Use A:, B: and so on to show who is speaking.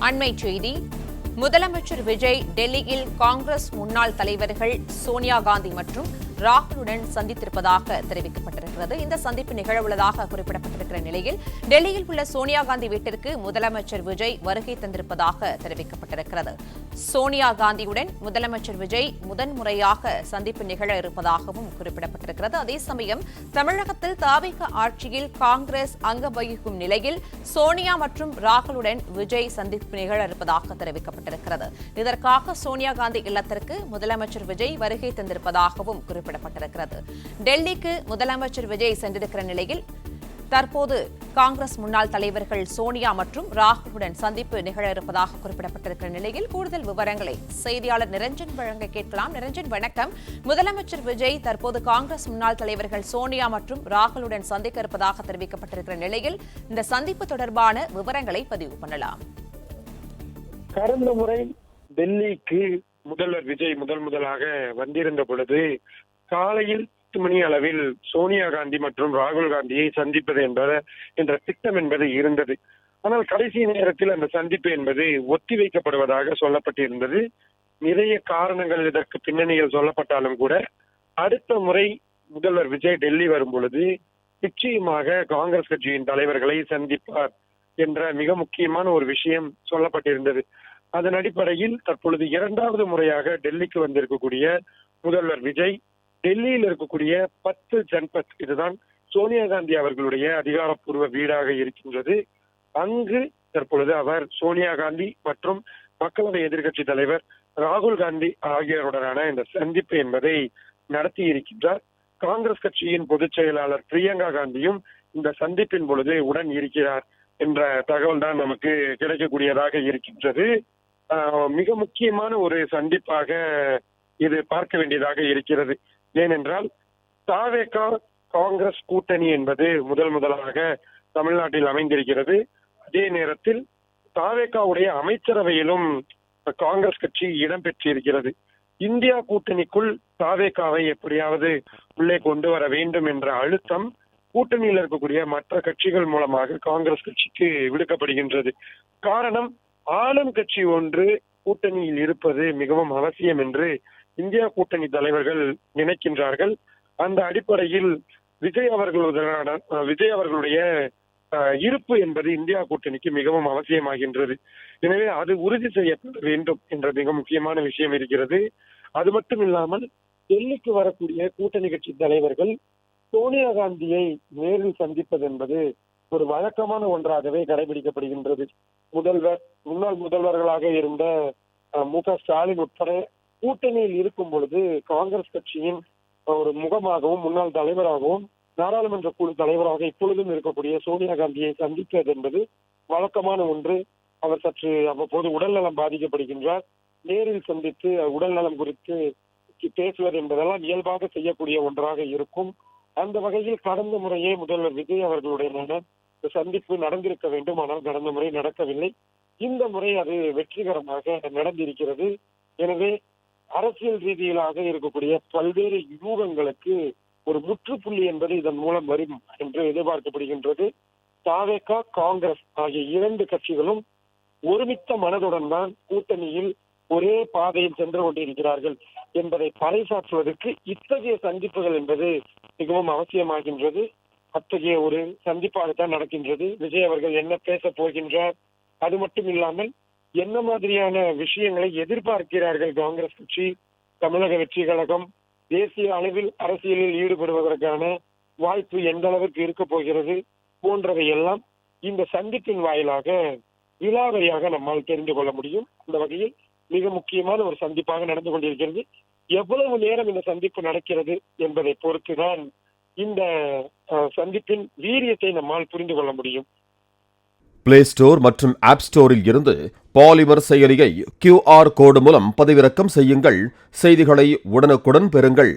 A: அண்மைச் செய்தி. முதலமைச்சர் விஜய் டெல்லியில் காங்கிரஸ் முன்னாள் தலைவர்கள் சோனியா காந்தி மற்றும் ராகுலுடன் சந்தித்திருப்பதாக தெரிவிக்கப்பட்டிருக்கிறது. இந்த சந்திப்பு நிகழவுள்ளதாக குறிப்பிடப்பட்டிருக்கிற நிலையில் டெல்லியில் உள்ள சோனியா காந்தி வீட்டிற்கு முதலமைச்சர் விஜய் வருகை தந்திருப்பதாக தெரிவிக்கப்பட்டிருக்கிறது. சோனியா காந்தியுடன் முதலமைச்சர் விஜய் முதன்முறையாக சந்திப்பு நிகழ இருப்பதாகவும் குறிப்பிடப்பட்டிருக்கிறது. அதே சமயம் தமிழகத்தில் தவிக ஆட்சியில் காங்கிரஸ் அங்கம் வகிக்கும் நிலையில் சோனியா மற்றும் ராகுலுடன் விஜய் சந்திப்பு நிகழ இருப்பதாக தெரிவிக்கப்பட்டிருக்கிறது. இதற்காக சோனியா காந்தி இல்லத்திற்கு முதலமைச்சர் விஜய் வருகை தந்திருப்பதாகவும் குறிப்பிடப்பட்டிருக்கிறது. டெல்லிக்கு முதலமைச்சர் விஜய் சென்றிருக்கிற நிலையில் தற்போது காங்கிரஸ் முன்னாள் தலைவர்கள் சோனியா மற்றும் ராகுலுடன் சந்திப்பு நிகழ இருப்பதாக குறிப்பிடப்பட்டிருக்கிற நிலையில் கூடுதல் விவரங்களை செய்தியாளர் நிரஞ்சன் வழங்க கேட்கலாம். நிரஞ்சன், வணக்கம். முதலமைச்சர் விஜய் தற்போது காங்கிரஸ் முன்னாள் தலைவர்கள் சோனியா மற்றும் ராகுலுடன் சந்திக்க இருப்பதாக தெரிவிக்கப்பட்டிருக்கிற நிலையில் இந்த சந்திப்பு தொடர்பான விவரங்களை பதிவு பண்ணலாம்.
B: கடந்த முறை டெல்லிக்கு முதல்வர் விஜய் முதலாக வந்திருந்த பொழுது காலையில் 10 மணி அளவில் சோனியா காந்தி மற்றும் ராகுல் காந்தியை சந்திப்பது என்ற திட்டம் என்பது இருந்தது. ஆனால் கடைசி நேரத்தில் அந்த சந்திப்பு என்பது ஒத்திவைக்கப்படுவதாக சொல்லப்பட்டிருந்தது. நிறைய காரணங்கள் இதற்கு பின்னணியில் சொல்லப்பட்டாலும் கூட அடுத்த முறை முதல்வர் விஜய் டெல்லி வரும் பொழுது நிச்சயமாக காங்கிரஸ் கட்சியின் தலைவர்களை சந்திப்பார் என்ற மிக முக்கியமான ஒரு விஷயம் சொல்லப்பட்டிருந்தது. அதன் அடிப்படையில் தற்பொழுது 2வது முறையாக டெல்லிக்கு வந்திருக்கக்கூடிய முதல்வர் விஜய் டெல்லியில் இருக்கக்கூடிய 10 ஜன்பத், இதுதான் சோனியா காந்தி அவர்களுடைய அதிகாரப்பூர்வ வீடாக இருக்கின்றது. அங்கு தற்பொழுது அவர் சோனியா காந்தி மற்றும் மக்களவை எதிர்க்கட்சி தலைவர் ராகுல் காந்தி ஆகியோருடனான இந்த சந்திப்பு என்பதை நடத்தி இருக்கின்றார். காங்கிரஸ் கட்சியின் பொதுச் செயலாளர் பிரியங்கா காந்தியும் இந்த சந்திப்பின் பொழுது உடன் இருக்கிறார் என்ற தகவல் தான் நமக்கு கிடைக்கக்கூடியதாக இருக்கின்றது. மிக முக்கியமான ஒரு சந்திப்பாக இது பார்க்க வேண்டியதாக இருக்கிறது. ஏனென்றால் தவிக காங்கிரஸ் கூட்டணி என்பது முதலாக தமிழ்நாட்டில் அமைந்திருக்கிறது. அதே நேரத்தில் தவிகவுடைய அமைச்சரவையிலும் காங்கிரஸ் கட்சி இடம்பெற்றிருக்கிறது. இந்தியா கூட்டணிக்குள் தவிகவை எப்படியாவது உள்ளே கொண்டு வர வேண்டும் என்ற அழுத்தம் கூட்டணியில் இருக்கக்கூடிய மற்ற கட்சிகள் மூலமாக காங்கிரஸ் கட்சிக்கு விடுக்கப்படுகின்றது. காரணம், ஆளும் கட்சி ஒன்று கூட்டணியில் இருப்பது மிகவும் அவசியம் என்று இந்தியா கூட்டணி தலைவர்கள் நினைக்கின்றார்கள். அந்த அடிப்படையில் விஜய் அவர்களுடைய இருப்பு என்பது இந்தியா கூட்டணிக்கு மிகவும் அவசியமாகின்றது. எனவே அது உறுதி செய்யப்பட வேண்டும் என்ற மிக முக்கியமான விஷயம் இருக்கிறது. அது மட்டும் இல்லாமல் டெல்லிக்கு வரக்கூடிய கூட்டணி கட்சி தலைவர்கள் சோனியா காந்தியை நேரில் சந்திப்பது என்பது ஒரு வழக்கமான ஒன்றாகவே கடைபிடிக்கப்படுகின்றது. முன்னாள் முதல்வர்களாக இருந்த மு.க. ஸ்டாலின் உட்பட கூட்டணியில் இருக்கும் பொழுது காங்கிரஸ் கட்சியின் ஒரு முகமாகவும் முன்னாள் தலைவராகவும் நாடாளுமன்ற குழு தலைவராக இப்பொழுதும் இருக்கக்கூடிய சோனியா காந்தியை சந்திப்பது என்பது வழக்கமான ஒன்று. அவர் சற்று அவ்வப்போது உடல்நலம் பாதிக்கப்படுகின்றார். நேரில் சந்தித்து உடல்நலம் குறித்து பேசுவது என்பதெல்லாம் இயல்பாக செய்யக்கூடிய ஒன்றாக இருக்கும். அந்த வகையில் கடந்த முறையே முதல்வர் விஜய் அவர்களுடைய சந்திப்பு நடந்திருக்க வேண்டும். ஆனால் கடந்த முறை நடக்கவில்லை. இந்த முறை அது வெற்றிகரமாக நடந்திருக்கிறது. எனவே அரசியல் ரீதியிலாக இருக்கக்கூடிய பல்வேறு யூகங்களுக்கு ஒரு முற்றுப்புள்ளி என்பது இதன் மூலம் வரும் என்று எதிர்பார்க்கப்படுகின்றது. தவிக காங்கிரஸ் ஆகிய 2 கட்சிகளும் ஒருமித்த மனதுடன் தான் கூட்டணியில் ஒரே பாதையில் சென்று கொண்டிருக்கிறார்கள் என்பதை பறைசாற்றுவதற்கு இத்தகைய சந்திப்புகள் என்பது மிகவும் அவசியமாகின்றது. அத்தகைய ஒரு சந்திப்பாகத்தான் நடக்கின்றது. விஜய் அவர்கள் என்ன பேச போகின்றார், அது மட்டும் இல்லாமல் என்ன மாதிரியான விஷயங்களை எதிர்பார்க்கிறார்கள் காங்கிரஸ் கட்சி, தமிழக வெற்றி கழகம், தேசிய அளவில் அரசியலில் ஈடுபடுவதற்கான வாய்ப்பு எந்த அளவுக்கு இருக்க போகிறது போன்றவை எல்லாம் இந்த சந்திப்பின் வாயிலாக விலாவரியாக நம்மால் தெரிந்து கொள்ள முடியும். அந்த வகையில் மிக முக்கியமான ஒரு சந்திப்பாக நடந்து கொண்டிருக்கிறது. எவ்வளவு நேரம் இந்த சந்திப்பு நடக்கிறது என்பதை பொறுத்துதான் இந்த சந்திப்பின் வீரியத்தை நம்மால் புரிந்து கொள்ள முடியும்.
C: பிளே ஸ்டோர் மற்றும் ஆப் ஸ்டோரில் இருந்து பாலிமர் செயலியை QR கோடு மூலம் பதிவிறக்கம் செய்யுங்கள். செய்திகளை உடனுக்குடன் பெறுங்கள்.